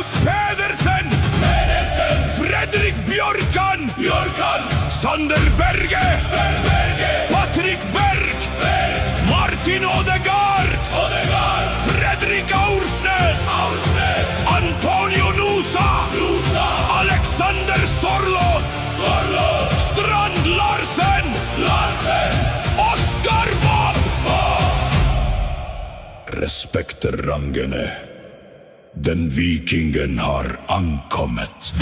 Magnus Pedersen, Fredrik Bjørkan, Sander Berge, Patrick Berg, Martin Odegaard, Fredrik Aursnes, Antonio Nusa, Alexander Sorloth, Strand Larsen, Oskar Bob. Respekter rangene. Den vikingen har ankommet.